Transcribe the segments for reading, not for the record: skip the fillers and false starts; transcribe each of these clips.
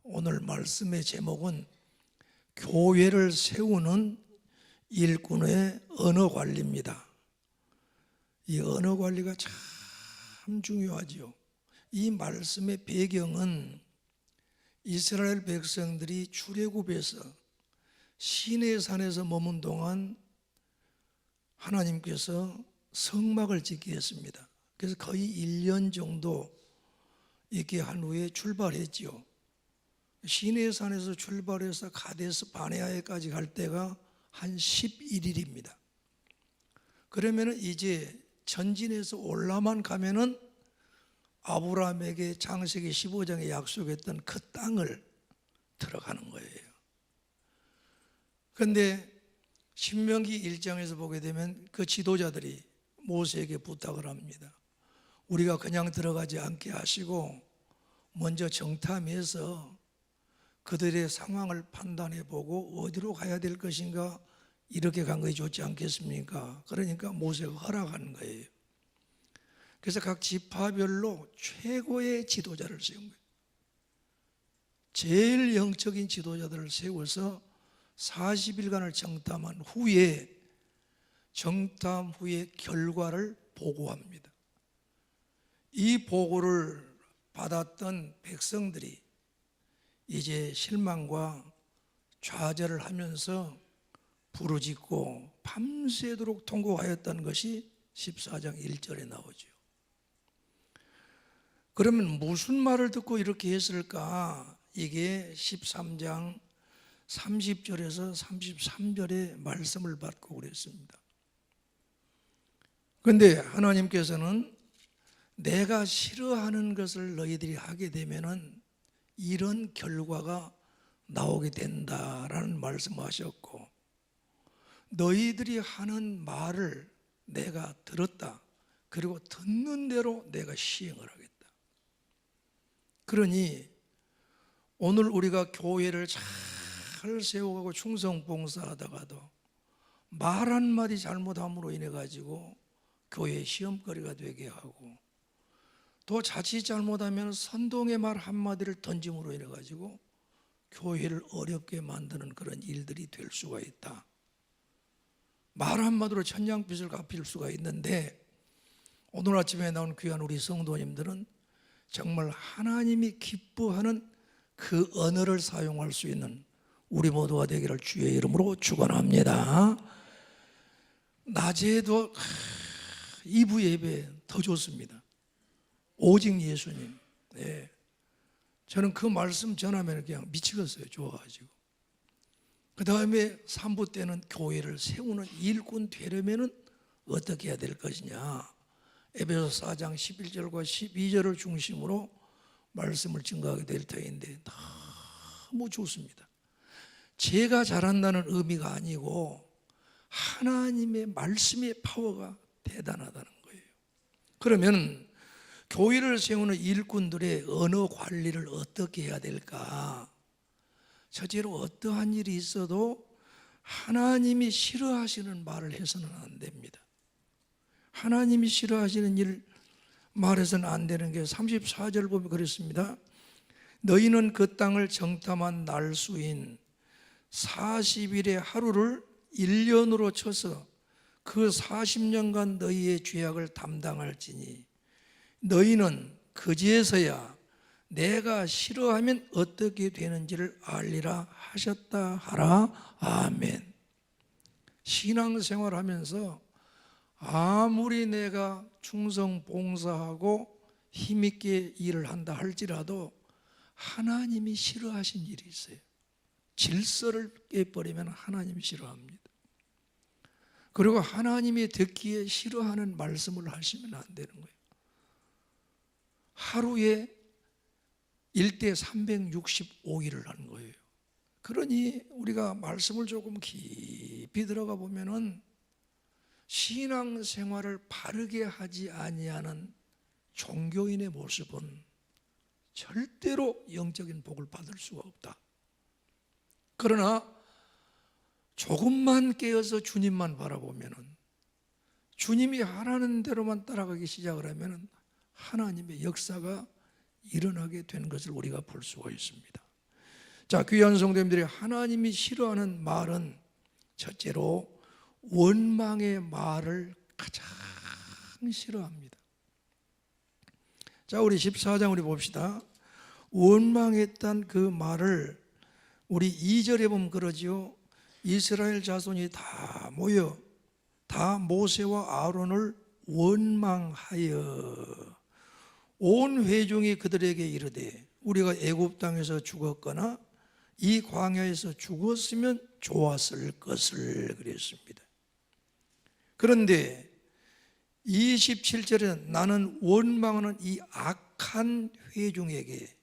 오늘 말씀의 제목은 교회를 세우는 일꾼의 언어 관리입니다. 이 언어 관리가 참 중요하지요. 이 말씀의 배경은 이스라엘 백성들이 출애굽에서 시내산에서 머문 동안 하나님께서 성막을 짓게 했습니다. 그래서 거의 1년 정도 있게 한 후에 출발했지요. 시내산에서 출발해서 가데스 바네아에까지 갈 때가 한 11일입니다. 그러면 이제 전진해서 올라만 가면은 아브라함에게 창세기 15장에 약속했던 그 땅을 들어가는 거예요. 그런데 신명기 1장에서 보게 되면 그 지도자들이 모세에게 부탁을 합니다. 우리가 그냥 들어가지 않게 하시고 먼저 정탐해서 그들의 상황을 판단해 보고 어디로 가야 될 것인가, 이렇게 간 것이 좋지 않겠습니까? 그러니까 모세가 허락하는 거예요. 그래서 각 지파별로 최고의 지도자를 세운 거예요. 제일 영적인 지도자들을 세워서 40일간을 정탐한 후에 정탐 후에 결과를 보고합니다. 이 보고를 받았던 백성들이 이제 실망과 좌절을 하면서 부르짖고 밤새도록 통곡하였다는 것이 14장 1절에 나오죠. 그러면 무슨 말을 듣고 이렇게 했을까? 이게 13장 30절에서 33절의 말씀을 받고 그랬습니다. 그런데 하나님께서는 내가 싫어하는 것을 너희들이 하게 되면은 이런 결과가 나오게 된다라는 말씀하셨고, 너희들이 하는 말을 내가 들었다. 그리고 듣는 대로 내가 시행을 하겠다. 그러니 오늘 우리가 교회를 잘 세워가고 충성봉사하다가도 말 한마디 잘못함으로 인해 가지고 교회 시험거리가 되게 하고, 또 자칫 잘못하면 선동의 말 한마디를 던짐으로 인해 가지고 교회를 어렵게 만드는 그런 일들이 될 수가 있다. 말 한마디로 천냥빚을 갚을 수가 있는데, 오늘 아침에 나온 귀한 우리 성도님들은 정말 하나님이 기뻐하는 그 언어를 사용할 수 있는 우리 모두가 되기를 주의 이름으로 축원합니다. 낮에도 2부 예배 더 좋습니다. 오직 예수님. 네. 저는 그 말씀 전하면 그냥 미치겠어요. 좋아가지고. 그 다음에 3부 때는 교회를 세우는 일꾼 되려면 어떻게 해야 될 것이냐. 에베소 4장 11절과 12절을 중심으로 말씀을 증거하게 될 터인데 너무 좋습니다. 제가 잘한다는 의미가 아니고 하나님의 말씀의 파워가 대단하다는 거예요. 그러면 교회를 세우는 일꾼들의 언어 관리를 어떻게 해야 될까? 첫째로 어떠한 일이 있어도 하나님이 싫어하시는 말을 해서는 안 됩니다. 하나님이 싫어하시는 일 말해서는 안 되는 게 34절 보면 그렇습니다. 너희는 그 땅을 정탐한 날수인 40일의 하루를 1년으로 쳐서 그 40년간 너희의 죄악을 담당할지니 너희는 그제서야 내가 싫어하면 어떻게 되는지를 알리라 하셨다 하라. 아멘. 신앙생활하면서 아무리 내가 충성 봉사하고 힘있게 일을 한다 할지라도 하나님이 싫어하신 일이 있어요. 질서를 깨버리면 하나님이 싫어합니다. 그리고 하나님이 듣기에 싫어하는 말씀을 하시면 안 되는 거예요. 하루에 1대 365일을 하는 거예요. 그러니 우리가 말씀을 조금 깊이 들어가 보면은 신앙생활을 바르게 하지 아니하는 종교인의 모습은 절대로 영적인 복을 받을 수가 없다. 그러나 조금만 깨어서 주님만 바라보면은, 주님이 하라는 대로만 따라가기 시작을 하면은 하나님의 역사가 일어나게 되는 것을 우리가 볼 수가 있습니다. 자, 귀한 성도님들이 하나님이 싫어하는 말은 첫째로 원망의 말을 가장 싫어합니다. 자, 우리 14장 우리 봅시다. 원망했던 그 말을 우리 2절에 보면 그러지요. 이스라엘 자손이 다 모여 다 모세와 아론을 원망하여 온 회중이 그들에게 이르되 우리가 애굽 땅에서 죽었거나 이 광야에서 죽었으면 좋았을 것을 그랬습니다. 그런데 27절에 나는 원망하는 이 악한 회중에게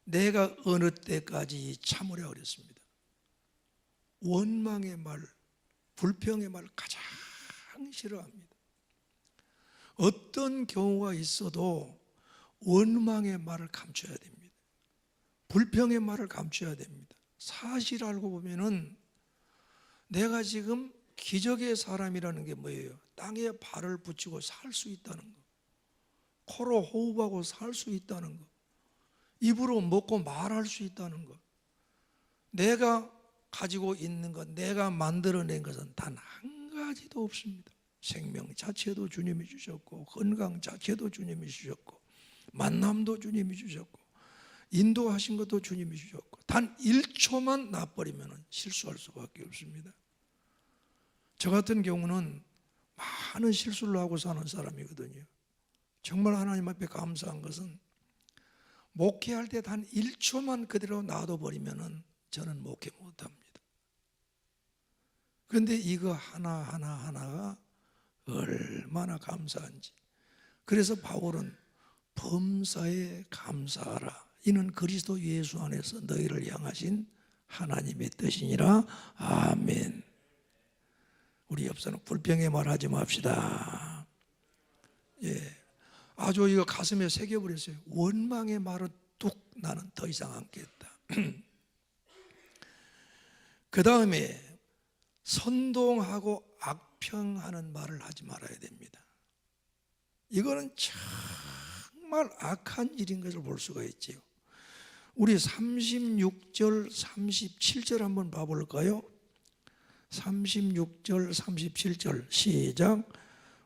내가 어느 때까지 참으랴 그랬습니다. 원망의 말, 불평의 말 가장 싫어합니다. 어떤 경우가 있어도 원망의 말을 감춰야 됩니다. 불평의 말을 감춰야 됩니다. 사실 알고 보면은 내가 지금 기적의 사람이라는 게 뭐예요? 땅에 발을 붙이고 살 수 있다는 거, 코로 호흡하고 살 수 있다는 거, 입으로 먹고 말할 수 있다는 것, 내가 가지고 있는 것, 내가 만들어낸 것은 단 한 가지도 없습니다. 생명 자체도 주님이 주셨고, 건강 자체도 주님이 주셨고, 만남도 주님이 주셨고, 인도하신 것도 주님이 주셨고, 단 1초만 놔버리면 실수할 수밖에 없습니다. 저 같은 경우는 많은 실수를 하고 사는 사람이거든요. 정말 하나님 앞에 감사한 것은 목회할 때 단 1초만 그대로 놔둬버리면 저는 목회 못합니다. 그런데 이거 하나하나가 얼마나 감사한지. 그래서 바울은 범사에 감사하라. 이는 그리스도 예수 안에서 너희를 향하신 하나님의 뜻이니라. 아멘. 우리 옆사람 불평의 말 하지 맙시다. 예, 아주 이거 가슴에 새겨버렸어요. 원망의 말은 뚝 나는 더 이상 않겠다. 그 다음에 선동하고 악평하는 말을 하지 말아야 됩니다. 이거는 정말 악한 일인 것을 볼 수가 있지요. 우리 36절 37절 한번 봐볼까요? 36절 37절 시작.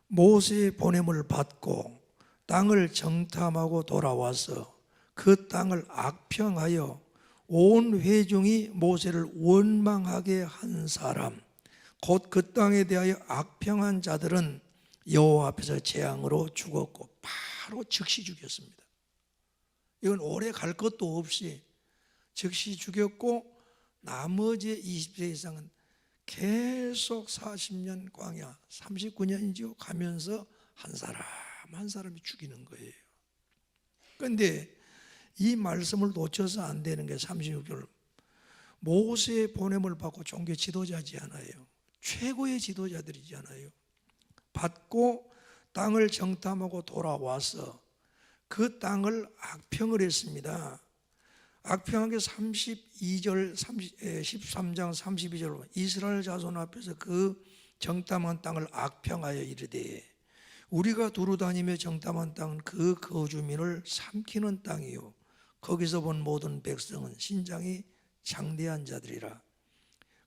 모세의 보냄을 받고 땅을 정탐하고 돌아와서 그 땅을 악평하여 온 회중이 모세를 원망하게 한 사람, 곧 그 땅에 대하여 악평한 자들은 여호와 앞에서 재앙으로 죽었고 바로 즉시 죽였습니다. 이건 오래 갈 것도 없이 즉시 죽였고, 나머지 20세 이상은 계속 40년 광야, 39년이죠. 가면서 한 사람 한 사람이 죽이는 거예요. 그런데 이 말씀을 놓쳐서 안 되는 게 36절. 모세의 보냄을 받고 종교 지도자지 않아요. 최고의 지도자들이지 않아요. 받고 땅을 정탐하고 돌아와서 그 땅을 악평을 했습니다. 악평한 게 32절, 13장 32절 보면 이스라엘 자손 앞에서 그 정탐한 땅을 악평하여 이르되 우리가 두루 다니며 정탐한 땅은 그 거주민을 삼키는 땅이요 거기서 본 모든 백성은 신장이 장대한 자들이라.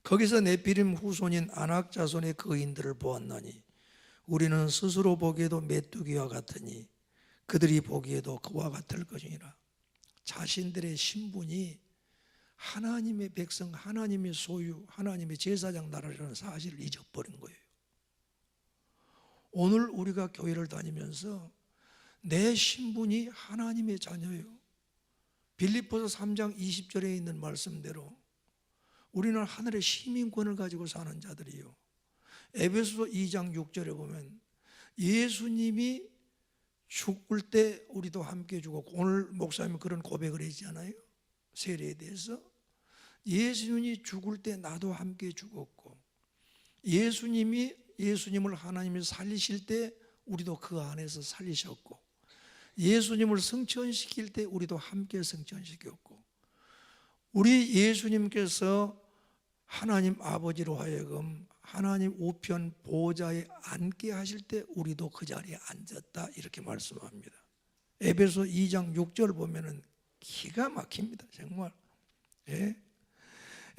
거기서 네피림 후손인 아낙 자손의 거인들을 보았나니 우리는 스스로 보기에도 메뚜기와 같으니 그들이 보기에도 그와 같을 것이니라. 자신들의 신분이 하나님의 백성, 하나님의 소유, 하나님의 제사장 나라라는 사실을 잊어버린 거예요. 오늘 우리가 교회를 다니면서 내 신분이 하나님의 자녀예요. 빌립보서 3장 20절에 있는 말씀대로 우리는 하늘의 시민권을 가지고 사는 자들이요. 에베소서 2장 6절에 보면 예수님이 죽을 때 우리도 함께 죽었고, 오늘 목사님은 그런 고백을 했잖아요. 세례에 대해서 예수님이 죽을 때 나도 함께 죽었고, 예수님을 하나님이 살리실 때 우리도 그 안에서 살리셨고, 예수님을 승천시킬 때 우리도 함께 승천시켰고, 우리 예수님께서 하나님 아버지로 하여금 하나님 우편 보좌에 앉게 하실 때 우리도 그 자리에 앉았다, 이렇게 말씀합니다. 에베소 2장 6절 보면은 기가 막힙니다. 정말. 예?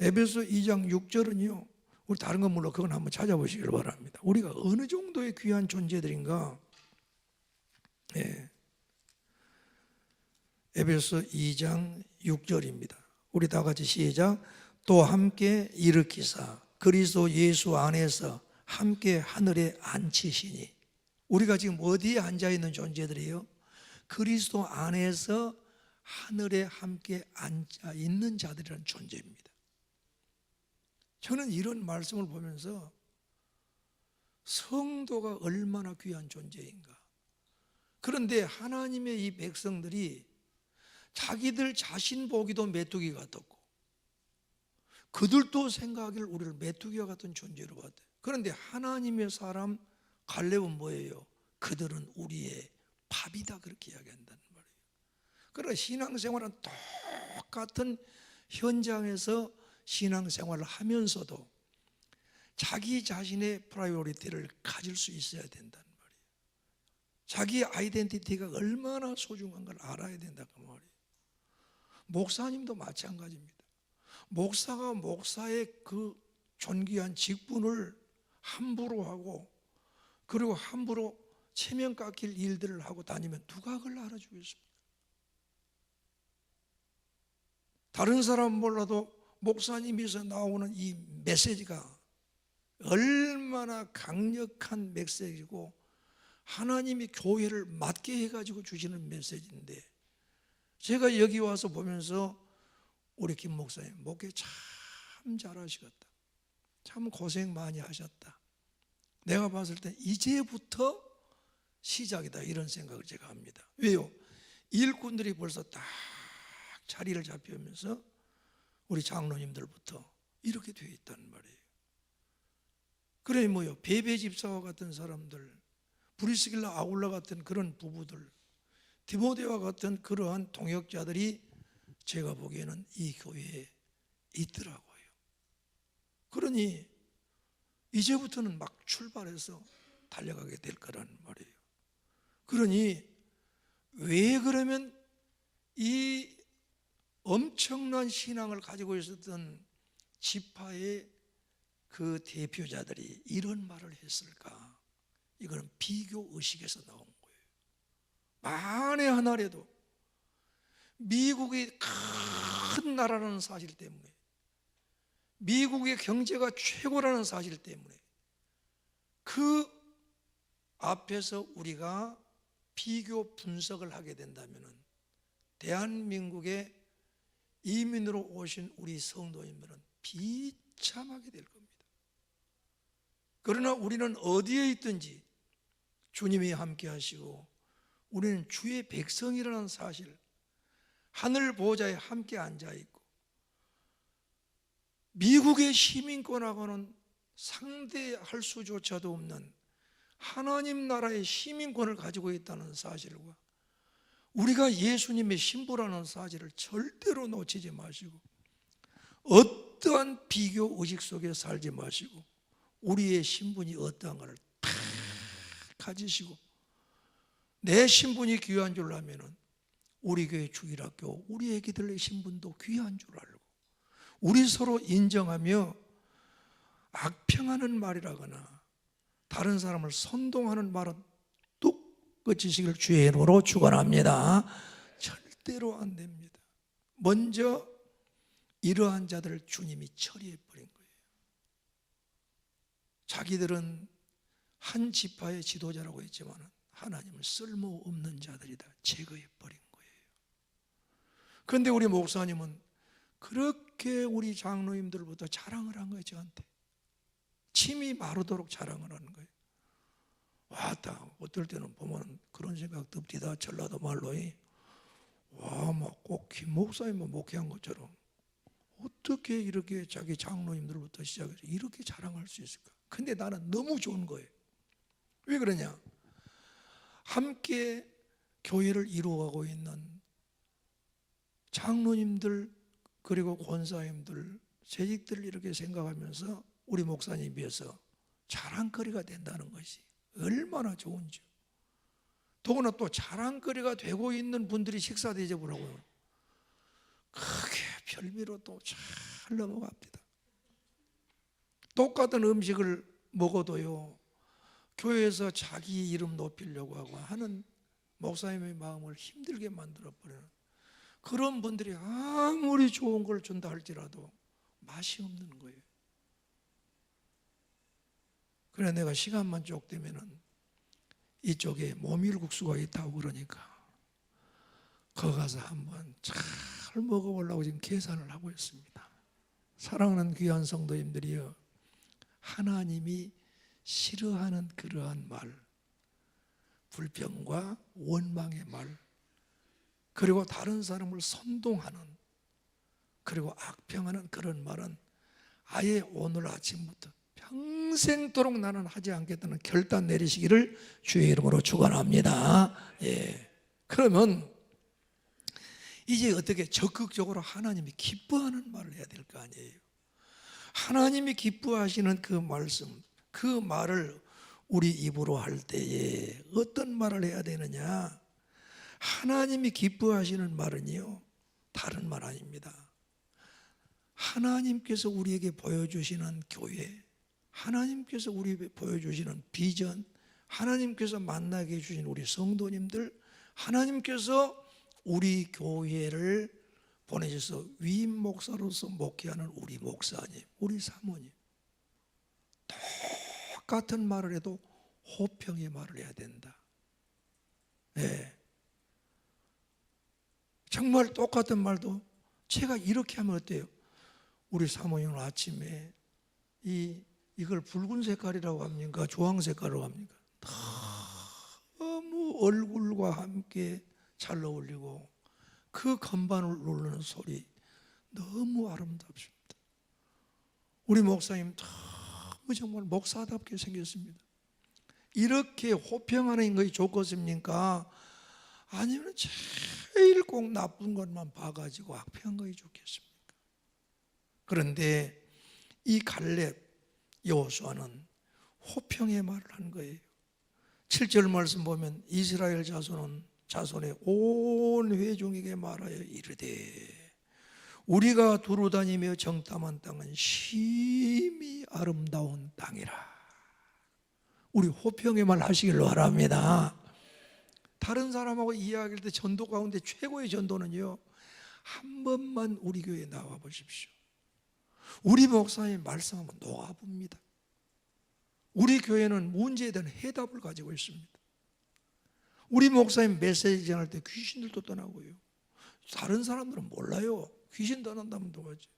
에베소 2장 6절은요, 우리 다른 건 물론 그건 한번 찾아보시길 바랍니다. 우리가 어느 정도의 귀한 존재들인가. 예. 에베소 2장 6절입니다. 우리 다 같이 시작. 또 함께 일으키사 그리스도 예수 안에서 함께 하늘에 앉히시니. 우리가 지금 어디에 앉아 있는 존재들이에요? 그리스도 안에서 하늘에 함께 앉아 있는 자들이라는 존재입니다. 저는 이런 말씀을 보면서 성도가 얼마나 귀한 존재인가. 그런데 하나님의 이 백성들이 자기들 자신 보기도 메뚜기 같았고, 그들도 생각하기를 우리를 메뚜기와 같은 존재로 봤대요. 그런데 하나님의 사람 갈렙은 뭐예요? 그들은 우리의 밥이다, 그렇게 이야기한다는 말이에요. 그러나 신앙생활은 똑같은 현장에서 신앙생활을 하면서도 자기 자신의 프라이오리티를 가질 수 있어야 된다는 말이에요. 자기 아이덴티티가 얼마나 소중한 걸 알아야 된다는 말이에요. 목사님도 마찬가지입니다. 목사가 목사의 그 존귀한 직분을 함부로 하고, 그리고 함부로 체면 깎일 일들을 하고 다니면 누가 그걸 알아주겠습니까? 다른 사람 몰라도 목사님에서 나오는 이 메시지가 얼마나 강력한 메시지고 하나님이 교회를 맡게 해가지고 주시는 메시지인데, 제가 여기 와서 보면서 우리 김 목사님 목회 참 잘하시겠다, 참 고생 많이 하셨다, 내가 봤을 때 이제부터 시작이다, 이런 생각을 제가 합니다. 왜요? 일꾼들이 벌써 딱 자리를 잡히면서 우리 장로님들부터 이렇게 되어 있다는 말이에요. 그래 뭐요? 베베 집사와 같은 사람들, 브리스길라 아울라 같은 그런 부부들, 디모데와 같은 그러한 동역자들이 제가 보기에는 이 교회에 있더라고요. 그러니 이제부터는 막 출발해서 달려가게 될 거라는 말이에요. 그러니 왜 그러면 이 엄청난 신앙을 가지고 있었던 지파의 그 대표자들이 이런 말을 했을까? 이거는 비교 의식에서 나온 거예요. 만에 하나라도 미국이 큰 나라라는 사실 때문에, 미국의 경제가 최고라는 사실 때문에 그 앞에서 우리가 비교 분석을 하게 된다면 대한민국에 이민으로 오신 우리 성도님들은 비참하게 될 겁니다. 그러나 우리는 어디에 있든지 주님이 함께 하시고 우리는 주의 백성이라는 사실, 하늘 보좌에 함께 앉아 있고 미국의 시민권하고는 상대할 수조차도 없는 하나님 나라의 시민권을 가지고 있다는 사실과 우리가 예수님의 신부라는 사실을 절대로 놓치지 마시고 어떠한 비교 의식 속에 살지 마시고 우리의 신분이 어떠한가를 다 가지시고, 내 신분이 귀한 줄 알면은 우리 교회 주일학교 우리 애기들의 신분도 귀한 줄 알고 우리 서로 인정하며 악평하는 말이라거나 다른 사람을 선동하는 말은 뚝 그치시길 주의 이름으로 축원합니다. 절대로 안 됩니다. 먼저 이러한 자들을 주님이 처리해 버린 거예요. 자기들은 한 지파의 지도자라고 했지만 하나님은 쓸모없는 자들이다 제거해 버린 거예요. 그런데 우리 목사님은 그렇게 우리 장로님들부터 자랑을 한 거예요. 저한테 침이 마르도록 자랑을 하는 거예요. 왔다 어떨 때는 보면 그런 생각 듭디다. 전라도 말로 와, 막 꼭 김 목사님만 목회한 것처럼 어떻게 이렇게 자기 장로님들부터 시작해서 이렇게 자랑할 수 있을까? 근데 나는 너무 좋은 거예요. 왜 그러냐? 함께 교회를 이루어가고 있는 장로님들 그리고 권사님들, 재직들을 이렇게 생각하면서 우리 목사님에 비해서 자랑거리가 된다는 것이 얼마나 좋은지. 더구나 또 자랑거리가 되고 있는 분들이 식사 대접을 하고요. 크게 별미로 또 잘 넘어갑니다. 똑같은 음식을 먹어도요, 교회에서 자기 이름 높이려고 하고 하는 목사님의 마음을 힘들게 만들어버려요. 그런 분들이 아무리 좋은 걸 준다 할지라도 맛이 없는 거예요. 그래 내가 시간만 쪽 되면은 이쪽에 모밀국수가 있다고 그러니까 거기 가서 한번 잘 먹어보려고 지금 계산을 하고 있습니다. 사랑하는 귀한 성도님들이여, 하나님이 싫어하는 그러한 말, 불평과 원망의 말, 그리고 다른 사람을 선동하는, 그리고 악평하는 그런 말은 아예 오늘 아침부터 평생도록 나는 하지 않겠다는 결단 내리시기를 주의 이름으로 축원합니다. 예. 그러면 이제 어떻게 적극적으로 하나님이 기뻐하는 말을 해야 될 거 아니에요. 하나님이 기뻐하시는 그 말씀, 그 말을 우리 입으로 할 때에 어떤 말을 해야 되느냐? 하나님이 기뻐하시는 말은요, 다른 말 아닙니다. 하나님께서 우리에게 보여주시는 교회, 하나님께서 우리에게 보여주시는 비전, 하나님께서 만나게 해주신 우리 성도님들, 하나님께서 우리 교회를 보내셔서 위임 목사로서 목회하는 우리 목사님, 우리 사모님, 똑같은 말을 해도 호평의 말을 해야 된다. 네. 정말 똑같은 말도 제가 이렇게 하면 어때요? 우리 사모님은 아침에 이걸 붉은 색깔이라고 합니까? 주황 색깔이라고 합니까? 너무 얼굴과 함께 잘 어울리고 그 건반을 누르는 소리 너무 아름답습니다. 우리 목사님 너무 정말 목사답게 생겼습니다. 이렇게 호평하는 것이 좋겠습니까? 아니면 제일 꼭 나쁜 것만 봐가지고 악평한 것이 좋겠습니까? 그런데 이 갈렙, 여호수아는 호평의 말을 한 거예요. 7절 말씀 보면 이스라엘 자손의 온 회중에게 말하여 이르되 우리가 두루 다니며 정탐한 땅은 심히 아름다운 땅이라. 우리 호평의 말 하시길 바랍니다. 다른 사람하고 이야기할 때 전도 가운데 최고의 전도는요, 한 번만 우리 교회에 나와 보십시오. 우리 목사님 말씀하면 녹아봅니다. 우리 교회는 문제에 대한 해답을 가지고 있습니다. 우리 목사님 메시지 전할 때 귀신들도 떠나고요. 다른 사람들은 몰라요. 귀신 떠난다면 뭐지?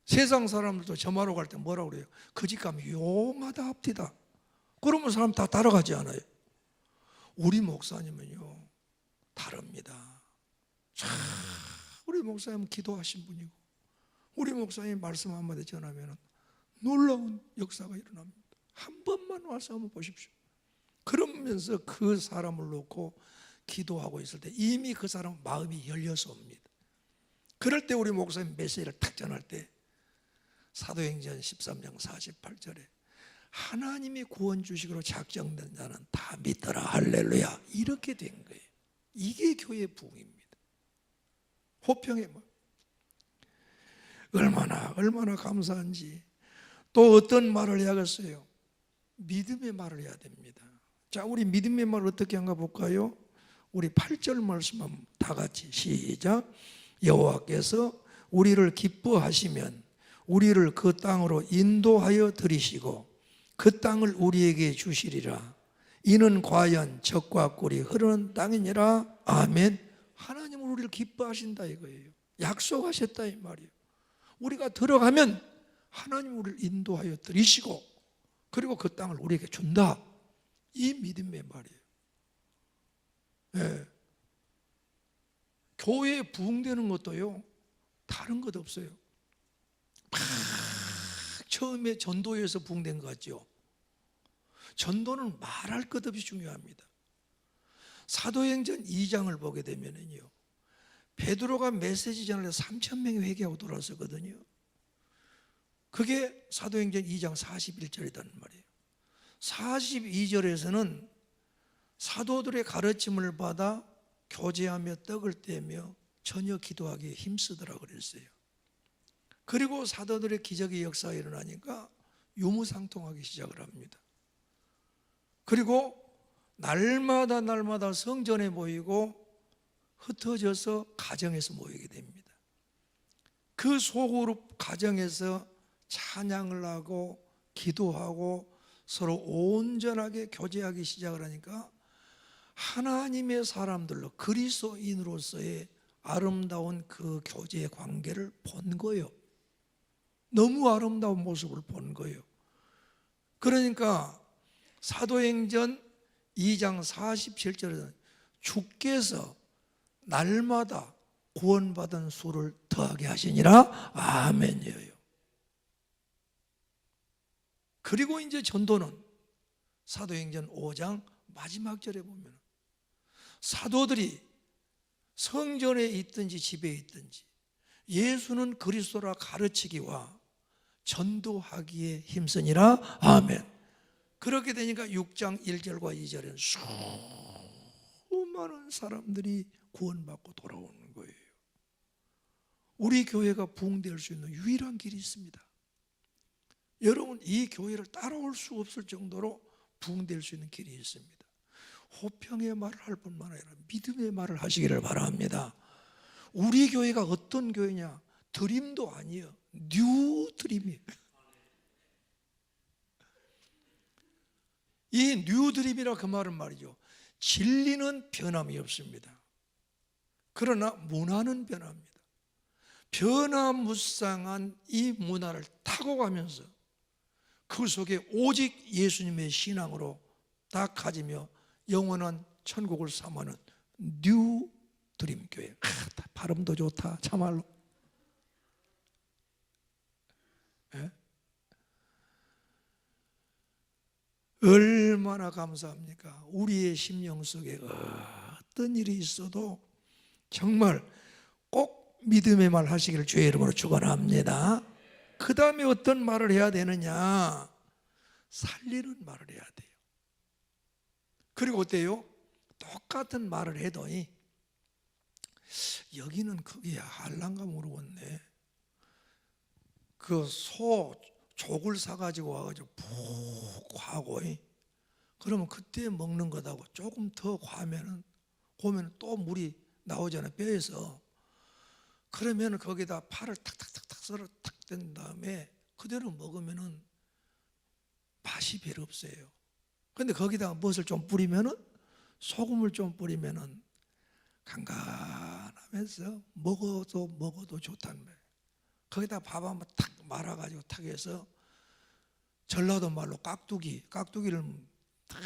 세상 사람들도 점하러 갈 때 뭐라고 그래요? 그 집 가면 용하다 합디다. 그러면 사람 다 따라가지 않아요. 우리 목사님은요 다릅니다. 참 우리 목사님은 기도하신 분이고 우리 목사님 말씀 한마디 전하면 놀라운 역사가 일어납니다. 한 번만 와서 한번 보십시오. 그러면서 그 사람을 놓고 기도하고 있을 때 이미 그 사람 마음이 열려서 옵니다. 그럴 때 우리 목사님 메시지를 탁 전할 때 사도행전 13장 48절에 하나님이 구원 주식으로 작정된 자는 다 믿더라 할렐루야 이렇게 된 거예요. 이게 교회의 부흥입니다. 호평의 말 얼마나 감사한지. 또 어떤 말을 해야겠어요? 믿음의 말을 해야 됩니다. 자, 우리 믿음의 말을 어떻게 한가 볼까요? 우리 8절 말씀 한번 다 같이 시작. 여호와께서 우리를 기뻐하시면 우리를 그 땅으로 인도하여 들이시고 그 땅을 우리에게 주시리라. 이는 과연 젖과 꿀이 흐르는 땅이니라. 아멘. 하나님은 우리를 기뻐하신다 이거예요. 약속하셨다 이 말이에요. 우리가 들어가면 하나님 우리를 인도하여 들이시고 그리고 그 땅을 우리에게 준다. 이 믿음의 말이에요. 네. 교회에 부흥되는 것도요 다른 것 없어요. 막 처음에 전도에서 부흥된 것 같죠. 전도는 말할 것 없이 중요합니다. 사도행전 2장을 보게 되면요 베드로가 메시지 전을 해서 3,000명이 회개하고 돌아서거든요. 그게 사도행전 2장 41절이란 말이에요. 42절에서는 사도들의 가르침을 받아 교제하며 떡을 떼며 전혀 기도하기에 힘쓰더라고 그랬어요. 그리고 사도들의 기적의 역사가 일어나니까 유무상통하기 시작을 합니다. 그리고 날마다 성전에 모이고 흩어져서 가정에서 모이게 됩니다. 그 소그룹 가정에서 찬양을 하고 기도하고 서로 온전하게 교제하기 시작을 하니까 하나님의 사람들로 그리스도인으로서의 아름다운 그 교제의 관계를 본 거예요. 너무 아름다운 모습을 본 거예요. 그러니까 사도행전 2장 47절에는 주께서 날마다 구원받은 수를 더하게 하시니라. 아멘이에요. 그리고 이제 전도는 사도행전 5장 마지막 절에 보면 사도들이 성전에 있든지 집에 있든지 예수는 그리스도라 가르치기와 전도하기에 힘쓰니라. 아멘. 그렇게 되니까 6장 1절과 2절에는 수많은 사람들이 구원받고 돌아오는 거예요. 우리 교회가 부흥될 수 있는 유일한 길이 있습니다. 여러분, 이 교회를 따라올 수 없을 정도로 부흥될 수 있는 길이 있습니다. 호평의 말을 할 뿐만 아니라 믿음의 말을 하시기를 바랍니다. 우리 교회가 어떤 교회냐? 드림도 아니에요. 뉴 드림이에요. 이 뉴 드림이라 그 말은 말이죠, 진리는 변함이 없습니다. 그러나 문화는 변합니다. 변화무쌍한 이 문화를 타고 가면서 그 속에 오직 예수님의 신앙으로 딱 가지며 영원한 천국을 삼하는 뉴 드림 교회. 발음도 좋다 참말로. 예? 얼마나 감사합니까? 우리의 심령 속에 어떤 일이 있어도 정말 꼭 믿음의 말 하시기를 주의 이름으로 축원합니다. 그 다음에 어떤 말을 해야 되느냐? 살리는 말을 해야 돼요. 그리고 어때요? 똑같은 말을 해도 여기는 그게 할란가 모르겠네. 그 소 족을 사가지고 와가지고 푹 과고, 그러면 그때 먹는 것하고 조금 더 과면은 또 물이 나오잖아요, 뼈에서. 그러면 거기다 파를 탁탁탁탁 썰어 탁 된 다음에 그대로 먹으면은 맛이 별로 없어요. 근데 거기다가 무엇을 좀 뿌리면은, 소금을 좀 뿌리면은 간간하면서 먹어도 좋다는 거예요. 거기다 밥 한번 탁 말아가지고 탁 해서 전라도 말로 깍두기를 탁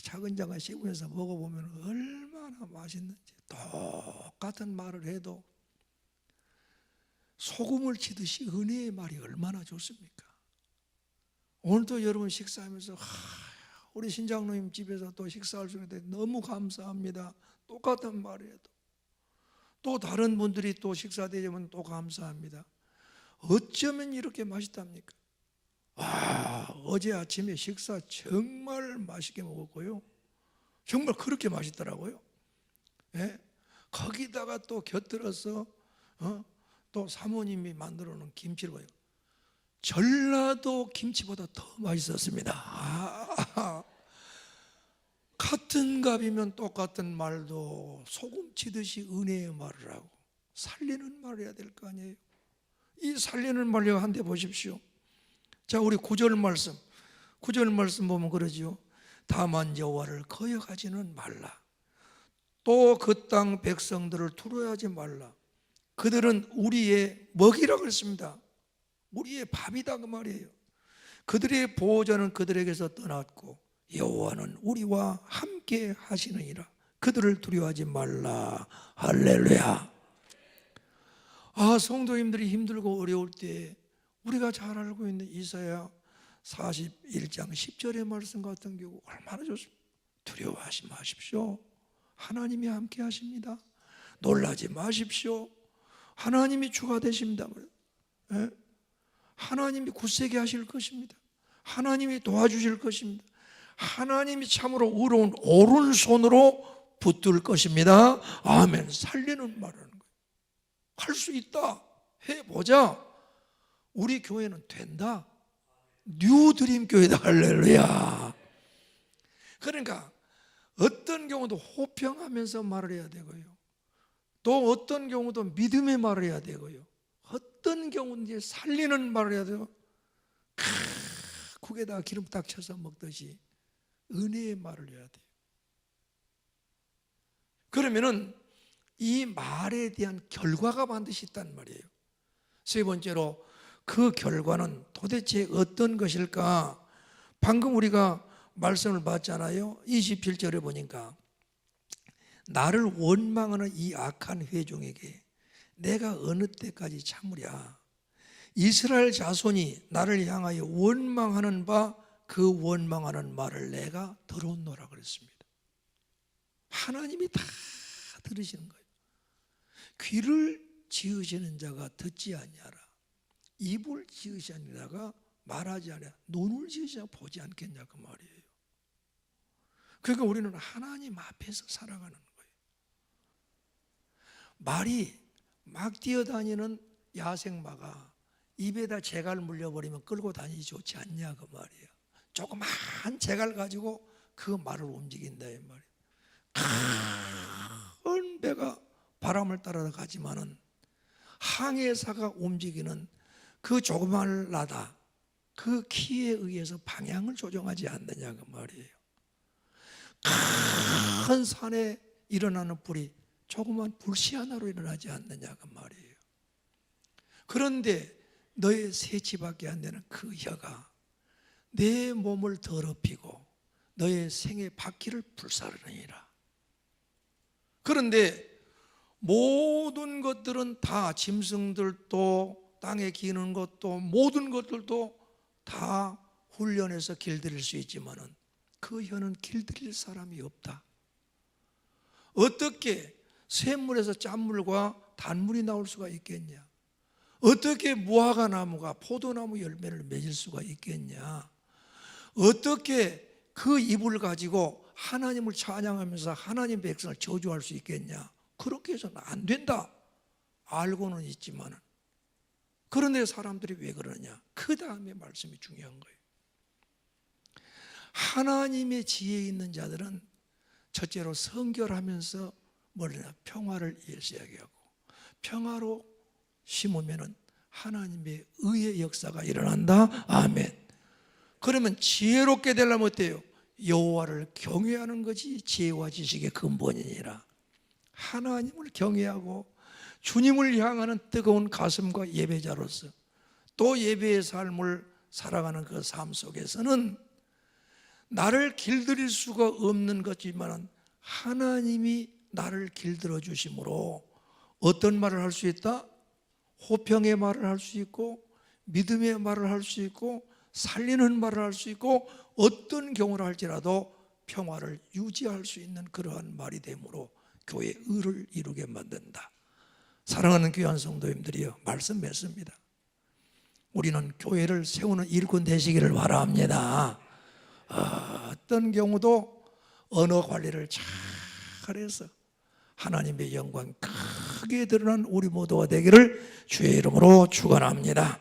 차근차근 씹으면서 먹어보면 얼마나 맛있는지. 똑같은 말을 해도 소금을 치듯이 은혜의 말이 얼마나 좋습니까? 오늘도 여러분 식사하면서 우리 신장로님 집에서 또 식사할 수 있는데 너무 감사합니다. 똑같은 말을 해도. 또 다른 분들이 또 식사 대접은 또 감사합니다. 어쩌면 이렇게 맛있답니까? 어제 아침에 식사 정말 맛있게 먹었고요. 정말 그렇게 맛있더라고요. 예? 거기다가 또 곁들여서 또 사모님이 만들어 놓은 김치를 보니까 전라도 김치보다 더 맛있었습니다. 같은 값이면 똑같은 말도 소금 치듯이 은혜의 말을 하고 살리는 말을 해야 될 거 아니에요. 이 살리는 말을 한데 보십시오. 자, 우리 9절 말씀 보면 그러지요. 다만 여호와를 거역하지는 말라. 또 그 땅 백성들을 두려워하지 말라. 그들은 우리의 먹이라고 했습니다. 우리의 밥이다 그 말이에요. 그들의 보호자는 그들에게서 떠났고 여호와는 우리와 함께 하시느니라. 그들을 두려워하지 말라. 할렐루야. 성도님들이 힘들고 어려울 때 우리가 잘 알고 있는 이사야 41장 10절의 말씀 같은 경우 얼마나 좋습니까? 두려워하지 마십시오. 하나님이 함께 하십니다. 놀라지 마십시오. 하나님이 주가 되십니다. 하나님이 굳세게 하실 것입니다. 하나님이 도와주실 것입니다. 하나님이 참으로 의로운 오른손으로 붙들 것입니다. 아멘. 살리는 말하는 거예요. 할 수 있다. 해보자. 우리 교회는 된다. 뉴드림 교회다. 할렐루야. 그러니까 어떤 경우도 호평하면서 말을 해야 되고요, 또 어떤 경우도 믿음의 말을 해야 되고요, 어떤 경우는 이제 살리는 말을 해야 되고, 국에다가 기름 딱 쳐서 먹듯이 은혜의 말을 해야 돼요. 그러면은 이 말에 대한 결과가 반드시 있단 말이에요. 세 번째로 그 결과는 도대체 어떤 것일까? 방금 우리가 말씀을 봤잖아요. 27절에 보니까 나를 원망하는 이 악한 회중에게 내가 어느 때까지 참으랴. 이스라엘 자손이 나를 향하여 원망하는 바 그 원망하는 말을 내가 들었노라 그랬습니다. 하나님이 다 들으시는 거예요. 귀를 지으시는 자가 듣지 아니하라. 입을 지으시는 자가 말하지 않아. 눈을 지으시냐 보지 않겠냐 그 말이에요. 그러니까 우리는 하나님 앞에서 살아가는 거예요. 말이 막 뛰어다니는 야생마가 입에다 재갈 물려버리면 끌고 다니지 좋지 않냐 그 말이에요. 조그만 재갈 가지고 그 말을 움직인다 이 말이에요. 큰 배가 바람을 따라가지만은 항해사가 움직이는 그 조그만 라다, 그 키에 의해서 방향을 조정하지 않느냐 그 말이에요. 큰 산에 일어나는 불이 조그만 불씨 하나로 일어나지 않느냐 그 말이에요. 그런데 너의 새치밖에 안 되는 그 혀가 내 몸을 더럽히고 너의 생의 바퀴를 불사르느니라. 그런데 모든 것들은 다, 짐승들도 땅에 기는 것도 모든 것들도 다 훈련해서 길들일 수 있지만은 그 혀는 길들일 사람이 없다. 어떻게 샘물에서 짠물과 단물이 나올 수가 있겠냐? 어떻게 무화과 나무가 포도나무 열매를 맺을 수가 있겠냐? 어떻게 그 입을 가지고 하나님을 찬양하면서 하나님 백성을 저주할 수 있겠냐? 그렇게 해서는 안 된다. 알고는 있지만은. 그런데 사람들이 왜 그러냐? 그 다음에 말씀이 중요한 거예요. 하나님의 지혜 있는 자들은 첫째로 성결하면서 뭐냐? 평화를 일시하게 하고, 평화로 심으면은 하나님의 의의 역사가 일어난다. 아멘. 그러면 지혜롭게 되려면 어때요? 여호와를 경외하는 것이 지혜와 지식의 근본이니라. 하나님을 경외하고 주님을 향하는 뜨거운 가슴과 예배자로서 또 예배의 삶을 살아가는 그 삶 속에서는 나를 길들일 수가 없는 것이지만 하나님이 나를 길들여 주심으로 어떤 말을 할 수 있다? 호평의 말을 할 수 있고, 믿음의 말을 할 수 있고, 살리는 말을 할 수 있고, 어떤 경우를 할지라도 평화를 유지할 수 있는 그러한 말이 되므로 교회의 의를 이루게 만든다. 사랑하는 귀한 성도님들이여, 말씀 맺습니다. 우리는 교회를 세우는 일꾼 되시기를 바랍니다. 어떤 경우도 언어 관리를 잘해서 하나님의 영광 크게 드러난 우리 모두가 되기를 주의 이름으로 축원합니다.